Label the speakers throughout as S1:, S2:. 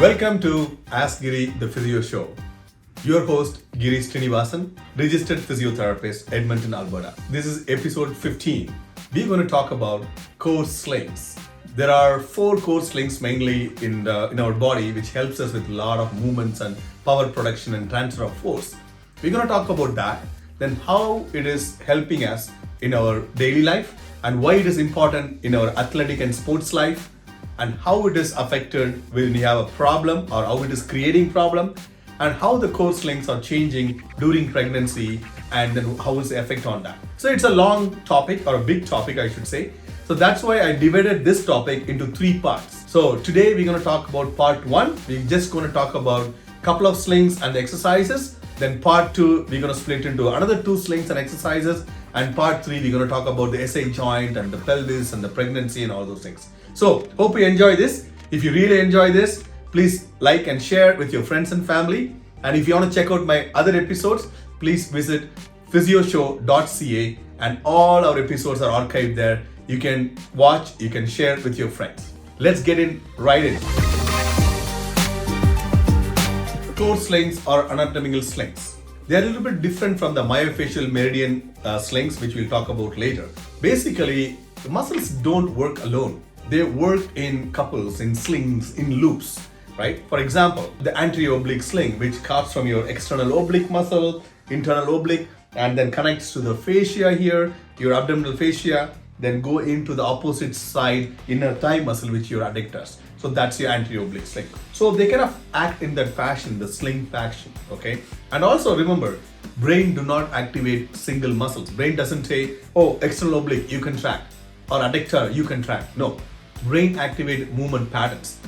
S1: Welcome to Ask Giri, the Physio Show. Your host, Giri Srinivasan, registered physiotherapist, Edmonton, Alberta. This is episode 15. We're going to talk about core slings. There are 4 core slings mainly in our body, which helps us with a lot of movements and power production and transfer of force. We're going to talk about that, then how it is helping us in our daily life and why it is important in our athletic and sports life, and how it is affected when you have a problem or how it is creating problem, and how the core slings are changing during pregnancy, and then how is the effect on that. So it's a long topic, or a big topic I should say. So that's why I divided this topic into 3 parts. So today we're going to talk about part 1. We're just going to talk about a couple of slings and exercises. Then part 2, we're going to split into another 2 slings and exercises. And part 3, we're going to talk about the SI joint and the pelvis and the pregnancy and all those things. So hope you enjoy this. If you really enjoy this, please like and share with your friends and family. And if you want to check out my other episodes, please visit physioshow.ca, and all our episodes are archived there. You can watch, you can share with your friends. Let's get right in. Core slings are anatomical slings. They are a little bit different from the myofascial meridian slings, which we'll talk about later. Basically, the muscles don't work alone. They work in couples, in slings, in loops, right? For example, the anterior oblique sling, which cuts from your external oblique muscle, internal oblique, and then connects to the fascia here, your abdominal fascia, then go into the opposite side inner thigh muscle, which your adductors. So that's your anterior oblique sling. So they kind of act in that fashion, the sling fashion, okay? And also remember, brain do not activate single muscles. Brain doesn't say, oh, external oblique, you contract, or adductor, you contract. No, brain activate movement patterns.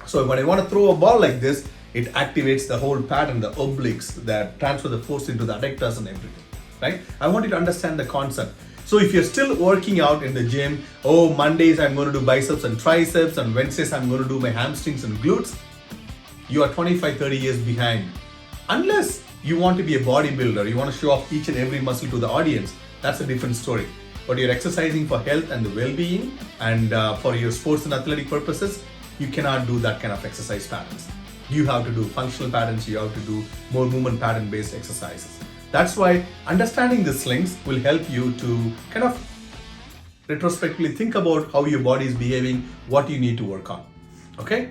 S1: So when I want to throw a ball like this, it activates the whole pattern, the obliques that transfer the force into the adductors and everything, right? I want you to understand the concept. So if you're still working out in the gym, oh, Mondays I'm going to do biceps and triceps, and Wednesdays I'm going to do my hamstrings and glutes, you are 25-30 years behind. Unless you want to be a bodybuilder, you want to show off each and every muscle to the audience, that's a different story. But you're exercising for health and the well-being, and for your sports and athletic purposes, you cannot do that kind of exercise patterns. You have to do functional patterns, you have to do more movement pattern based exercises. That's why understanding the slings will help you to kind of retrospectively think about how your body is behaving, what you need to work on, okay?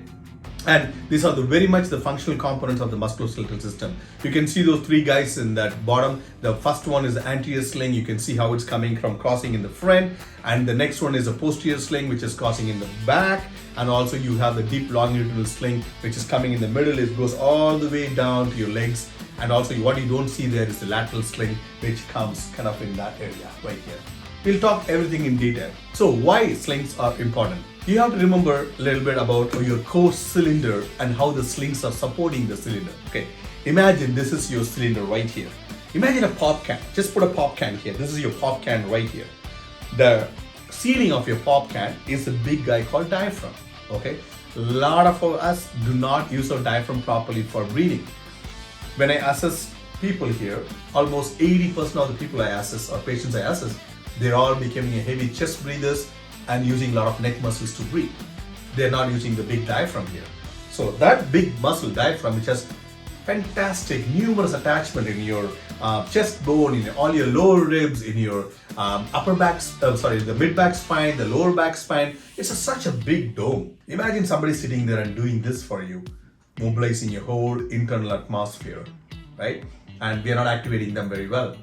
S1: And these are very much the functional components of the musculoskeletal system. You can see those 3 guys in that bottom. The first one is the anterior sling. You can see how it's coming from crossing in the front. And the next one is a posterior sling, which is crossing in the back. And also you have the deep longitudinal sling, which is coming in the middle. It goes all the way down to your legs. And also what you don't see there is the lateral sling, which comes kind of in that area right here. We'll talk everything in detail. So why slings are important? You have to remember a little bit about your core cylinder and how the slings are supporting the cylinder. Okay, imagine this is your cylinder right here. Imagine a pop can. Just put a pop can here. This is your pop can right here. The ceiling of your pop can is a big guy called diaphragm. Okay, a lot of us do not use our diaphragm properly for breathing. When I assess people here, almost 80% of the people I assess or patients I assess, they're all becoming a heavy chest breathers and using a lot of neck muscles to breathe. They're not using the big diaphragm here. So that big muscle diaphragm, which has fantastic numerous attachment in your chest bone, in all your lower ribs, in your the mid back spine, the lower back spine. It's such a big dome. Imagine somebody sitting there and doing this for you, mobilizing your whole internal atmosphere, right? And we are not activating them very well.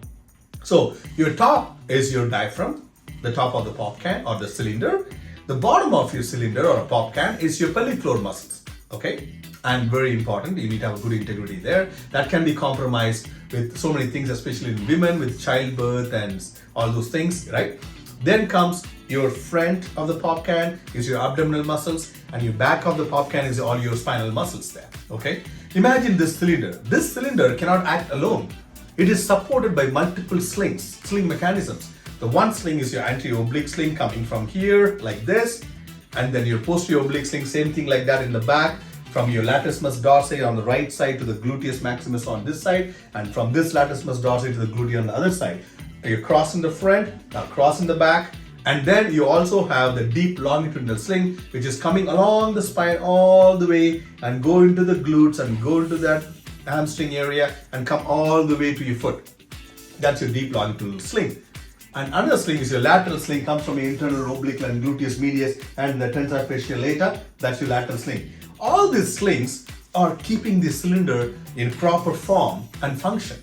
S1: So your top is your diaphragm, the top of the pop can or the cylinder. The bottom of your cylinder or a pop can is your pelvic floor muscles, okay? And very important, you need to have a good integrity there. That can be compromised with so many things, especially in women with childbirth and all those things, right? Then comes your front of the pop can is your abdominal muscles, and your back of the pop can is all your spinal muscles there, okay? Imagine this cylinder. This cylinder cannot act alone. It is supported by multiple slings, sling mechanisms. The one sling is your anterior oblique sling coming from here like this, and then your posterior oblique sling, same thing like that in the back, from your latissimus dorsi on the right side to the gluteus maximus on this side, and from this latissimus dorsi to the gluteus on the other side. You cross in the front, now cross in the back, And then you also have the deep longitudinal sling, which is coming along the spine all the way and go into the glutes and go into that hamstring area and come all the way to your foot. That's your deep longitudinal sling. And another sling is your lateral sling, comes from your internal oblique and gluteus medius and the tensor fascia lata. That's your lateral sling. All these slings are keeping the cylinder in proper form and function.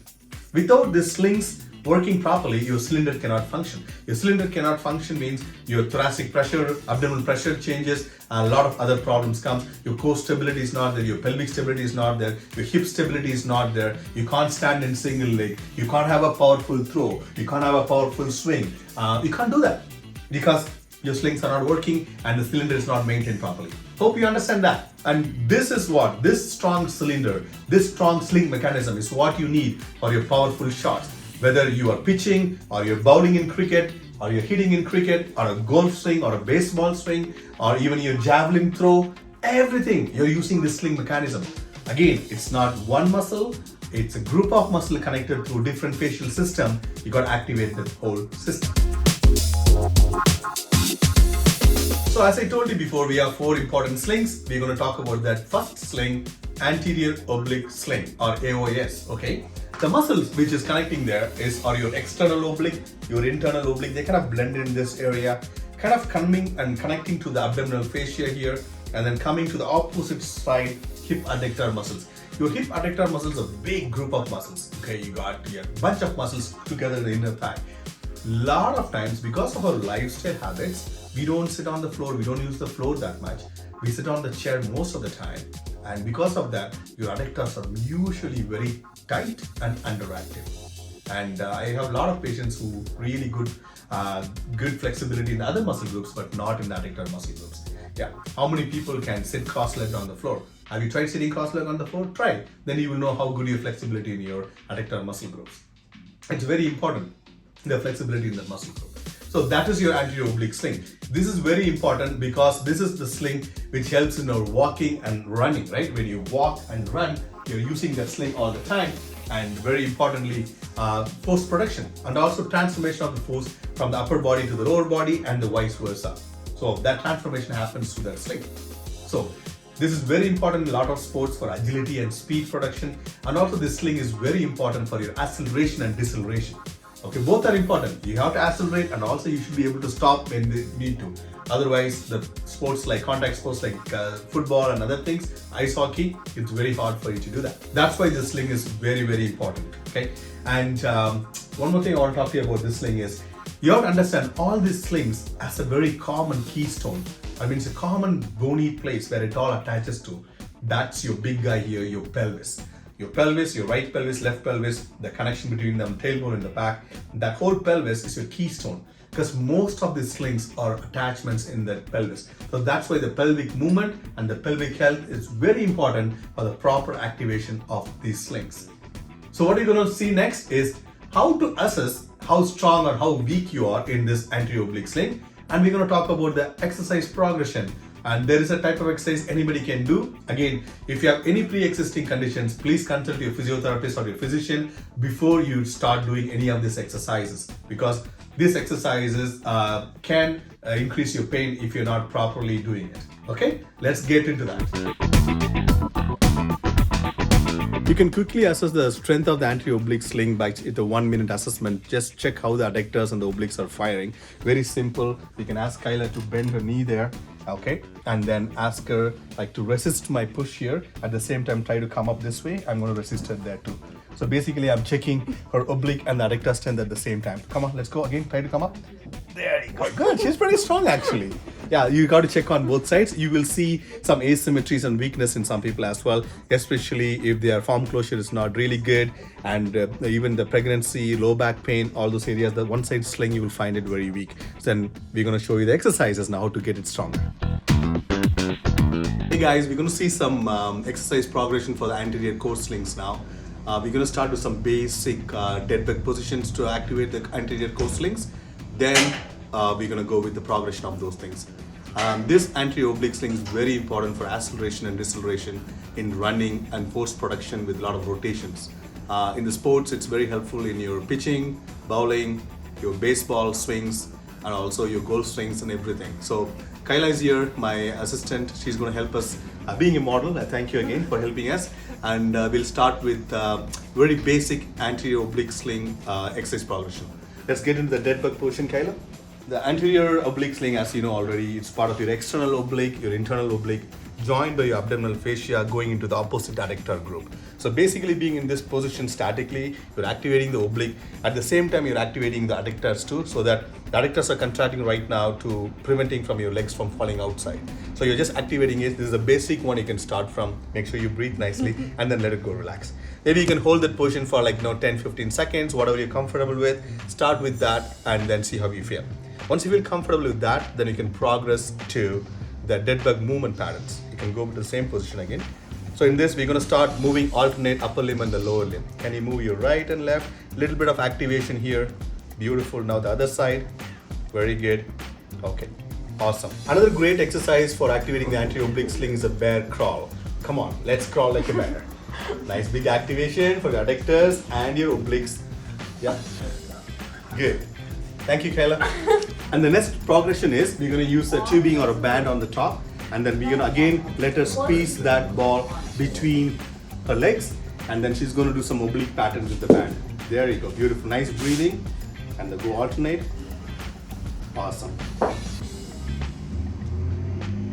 S1: Without these slings working properly, your cylinder cannot function. Your cylinder cannot function means your thoracic pressure, abdominal pressure changes, and a lot of other problems comes. Your core stability is not there, your pelvic stability is not there, your hip stability is not there, you can't stand in single leg, you can't have a powerful throw, you can't have a powerful swing. You can't do that because your slings are not working and the cylinder is not maintained properly. Hope you understand that. And this is what, this strong cylinder, this strong sling mechanism is what you need for your powerful shots. Whether you are pitching or you're bowling in cricket or you're hitting in cricket or a golf swing or a baseball swing or even your javelin throw, everything you're using this sling mechanism. Again, it's not one muscle, it's a group of muscle connected through different facial system. You got to activate the whole system. So as I told you before, we have 4 important slings. We're going to talk about that first sling, anterior oblique sling or AOS, okay? The muscles which is connecting there are your external oblique, your internal oblique. They kind of blend in this area, kind of coming and connecting to the abdominal fascia here, and then coming to the opposite side, hip adductor muscles. Your hip adductor muscles are a big group of muscles. Okay, you got a bunch of muscles together in the inner thigh. Lot of times, because of our lifestyle habits, we don't sit on the floor, we don't use the floor that much. We sit on the chair most of the time. And because of that, your adductors are usually very tight and underactive. And I have a lot of patients who really good flexibility in other muscle groups, but not in the adductor muscle groups. Yeah, how many people can sit cross-legged on the floor? Have you tried sitting cross-legged on the floor? Try. Then you will know how good your flexibility in your adductor muscle groups. It's very important, the flexibility in the muscle group. So that is your anterior oblique sling. This is very important because this is the sling which helps in our walking and running, right? When you walk and run, you're using that sling all the time. And very importantly, force production and also transformation of the force from the upper body to the lower body and the vice versa. So that transformation happens through that sling. So this is very important in a lot of sports for agility and speed production. And also this sling is very important for your acceleration and deceleration. Okay, both are important. You have to accelerate and also you should be able to stop when they need to. Otherwise, the sports like contact sports like football and other things, ice hockey, it's very hard for you to do that. That's why this sling is very, very important. Okay, and one more thing I want to talk to you about this sling is you have to understand all these slings as a very common keystone. I mean, it's a common bony place where it all attaches to. That's your big guy here, your pelvis. Your pelvis, your right pelvis, left pelvis, the connection between them, tailbone in the back, that whole pelvis is your keystone because most of these slings are attachments in the pelvis. So that's why the pelvic movement and the pelvic health is very important for the proper activation of these slings. So what you're going to see next is how to assess how strong or how weak you are in this anterior oblique sling. And we're going to talk about the exercise progression. And there is a type of exercise anybody can do. Again, if you have any pre-existing conditions, please consult your physiotherapist or your physician before you start doing any of these exercises because these exercises can increase your pain if you're not properly doing it. Okay, let's get into that. You can quickly assess the strength of the anterior oblique sling by the 1-minute assessment. Just check how the adductors and the obliques are firing. Very simple. You can ask Kyla to bend her knee there, okay? And then ask her like to resist my push here. At the same time, try to come up this way. I'm going to resist her there too. So basically, I'm checking her oblique and the adductor strength at the same time. Come on, let's go again. Try to come up. There you go. Good. She's pretty strong actually. Yeah, you got to check on both sides. You will see some asymmetries and weakness in some people as well, especially if their form closure is not really good and even the pregnancy, low back pain, all those areas, the one side sling, you will find it very weak. So then we're going to show you the exercises now how to get it stronger. Hey guys, we're going to see some exercise progression for the anterior core slings now. We're going to start with some basic dead bug positions to activate the anterior core slings. Then we're going to go with the progression of those things. This anterior oblique sling is very important for acceleration and deceleration in running and force production with a lot of rotations. In the sports, it's very helpful in your pitching, bowling, your baseball swings, and also your goal strengths and everything. So Kayla is here, my assistant. She's going to help us. Being a model, I thank you again for helping us. And we'll start with very basic anterior oblique sling exercise progression. Let's get into the dead bug position, Kayla. The anterior oblique sling, as you know already, it's part of your external oblique, your internal oblique, joined by your abdominal fascia going into the opposite adductor group. So basically being in this position statically, you're activating the oblique. At the same time, you're activating the adductors too, so that the adductors are contracting right now to preventing from your legs from falling outside. So you're just activating it. This is a basic one you can start from. Make sure you breathe nicely and then let it go relax. Maybe you can hold that position for like 10-15 seconds, whatever you're comfortable with. Start with that and then see how you feel. Once you feel comfortable with that, then you can progress to the dead bug movement patterns. You can go to the same position again. So in this, we're going to start moving alternate upper limb and the lower limb. Can you move your right and left? Little bit of activation here. Beautiful. Now the other side. Very good. Okay. Awesome. Another great exercise for activating the anterior oblique sling is a bear crawl. Come on, let's crawl like a bear. Nice big activation for the adductors and your obliques. Yeah. Good. Thank you, Kayla. And the next progression is we're going to use a tubing or a band on the top, and then we're going to again let her squeeze that ball between her legs, and then she's going to do some oblique patterns with the band. There you go. Beautiful. Nice breathing, and then go alternate. Awesome.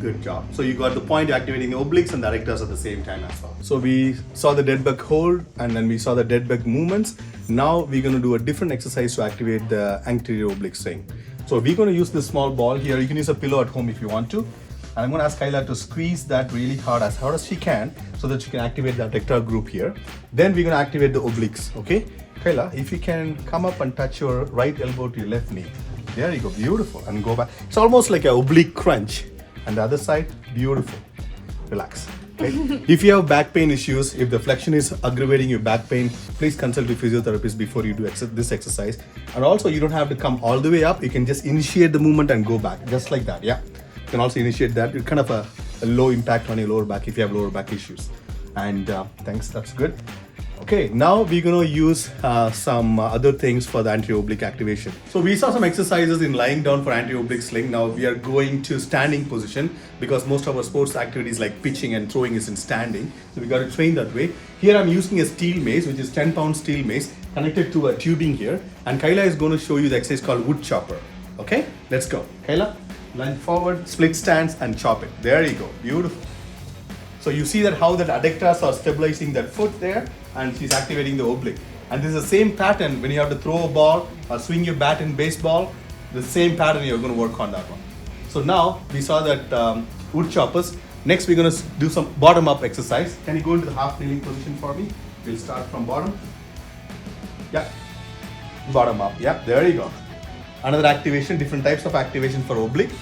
S1: Good job. So you got the point activating the obliques and the adductors at the same time as well. So we saw the dead bug hold and then we saw the dead bug movements. Now we're going to do a different exercise to activate the anterior oblique sling. So we're going to use this small ball here. You can use a pillow at home if you want to. And I'm going to ask Kayla to squeeze that really hard as she can so that she can activate the adductor group here. Then we're going to activate the obliques. Okay? Kayla, if you can come up and touch your right elbow to your left knee. There you go. Beautiful. And go back. It's almost like an oblique crunch. And the other side, beautiful. Relax. Okay? If you have back pain issues, if the flexion is aggravating your back pain, please consult your physiotherapist before you do this exercise. And also, you don't have to come all the way up. You can just initiate the movement and go back, just like that. Yeah. You can also initiate that. It's kind of a low impact on your lower back if you have lower back issues. And thanks, that's good. Okay, now we're going to use some other things for the anterior oblique activation. So we saw some exercises in lying down for anterior oblique sling. Now we are going to standing position because most of our sports activities like pitching and throwing is in standing. So we got to train that way. Here I'm using a steel mace, which is 10-pound steel mace connected to a tubing here. And Kayla is going to show you the exercise called wood chopper. Okay, let's go. Kayla, lunge forward, split stance and chop it. There you go, beautiful. So you see that how that adductors are stabilizing that foot there and she's activating the oblique. And this is the same pattern when you have to throw a ball or swing your bat in baseball, the same pattern you're going to work on that one. So now we saw that wood choppers. Next we're going to do some bottom up exercise. Can you go into the half kneeling position for me? We'll start from bottom. Yeah, bottom up. Yeah, there you go. Another activation, different types of activation for oblique.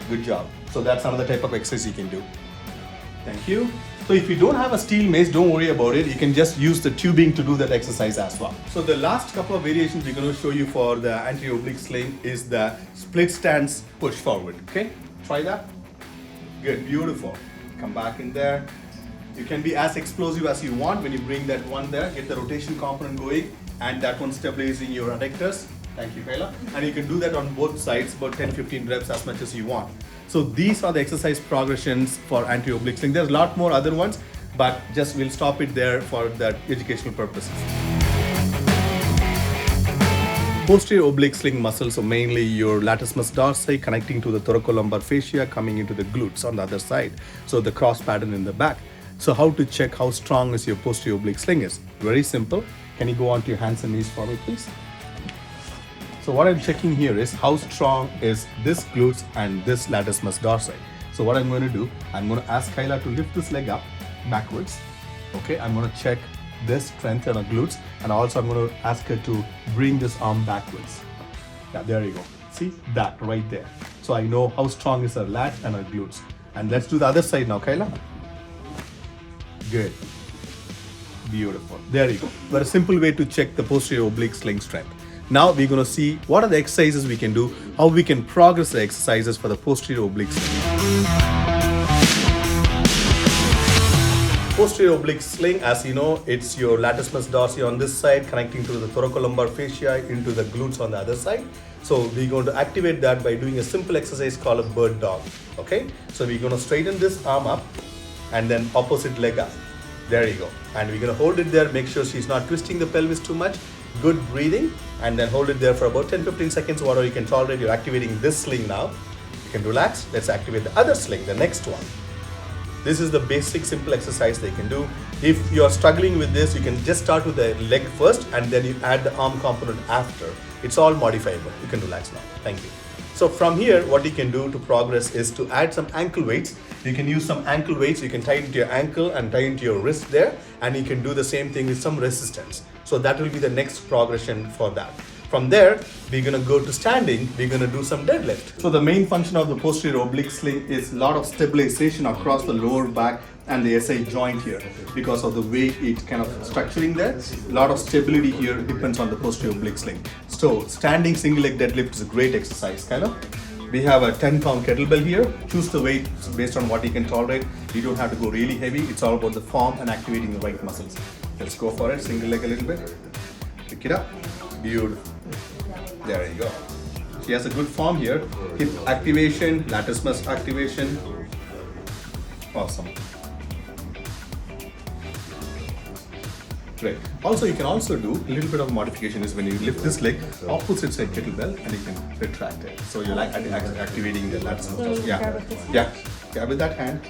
S1: Good job. So that's another type of exercise you can do. Thank you. So if you don't have a steel mace, don't worry about it. You can just use the tubing to do that exercise as well. So the last couple of variations we're going to show you for the anterior oblique sling is the split stance push forward. Okay, try that. Good, beautiful. Come back in there. You can be as explosive as you want when you bring that one there. Get the rotation component going and that one stabilizing your adductors. Thank you, Kayla. And you can do that on both sides, about 10-15 reps as much as you want. So these are the exercise progressions for anterior oblique sling. There's a lot more other ones, but just we'll stop it there for the educational purposes. Posterior oblique sling muscles are mainly your latissimus dorsi connecting to the thoracolumbar fascia coming into the glutes on the other side. So the cross pattern in the back. So how to check how strong is your posterior oblique sling is? Very simple. Can you go onto your hands and knees for me, please? So what I'm checking here is how strong is this glutes and this latissimus dorsi. So what I'm going to do, I'm going to ask Kayla to lift this leg up backwards. Okay, I'm going to check this strength on her glutes, and also I'm going to ask her to bring this arm backwards. Yeah, there you go. See that right there. So I know how strong is her lat and her glutes. And let's do the other side now, Kayla. Good. Beautiful. There you go. Very simple way to check the posterior oblique sling strength. Now we're going to see what are the exercises we can do, how we can progress the exercises for the posterior oblique sling. Posterior oblique sling, as you know, it's your latissimus dorsi on this side connecting to the thoracolumbar fascia into the glutes on the other side. So we're going to activate that by doing a simple exercise called a bird dog. Okay, so we're going to straighten this arm up and then opposite leg up. There you go. And we're going to hold it there, make sure she's not twisting the pelvis too much. Good breathing, and then hold it there for about 10-15 seconds, whatever you can tolerate. You're activating this sling now. You can relax. Let's activate the other sling, the next one. This is the basic simple exercise they can do. If you're struggling with this, you can just start with the leg first and then you add the arm component after. It's all modifiable. You can relax now. Thank you. So from here, what you can do to progress is to add some ankle weights. You can use some ankle weights. You can tie into your ankle and tie into your wrist there, and you can do the same thing with some resistance. So that will be the next progression for that. From there, we're going to go to standing. We're going to do some deadlift. So the main function of the posterior oblique sling is a lot of stabilization across the lower back and the SI joint here. Because of the way it's kind of structuring there, a lot of stability here depends on the posterior oblique sling. So standing single leg deadlift is a great exercise kind of. We have a 10-pound kettlebell here. Choose the weight based on what you can tolerate. You don't have to go really heavy. It's all about the form and activating the right muscles. Let's go for it. Single leg a little bit. Pick it up. Beautiful. There you go. She has a good form here. Hip activation, latissimus activation. Awesome. Great. Also, you can also do a little bit of modification is when you lift this leg, opposite side kettlebell, and you can retract it. So you're like activating the latissimus. Yeah. Grab with that hand.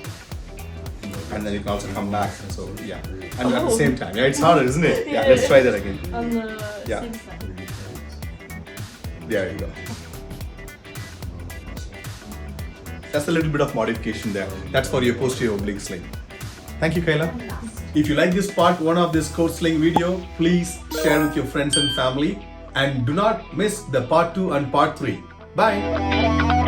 S1: And then you can also come back. So yeah. And at the same time. Yeah, it's harder, isn't it? Yeah, let's try that again.
S2: On the same side.
S1: There you go. That's a little bit of modification there. That's for your posterior oblique sling. Thank you, Kayla. If you like this part 1 of this core sling video, please share with your friends and family. And do not miss the part 2 and part 3. Bye.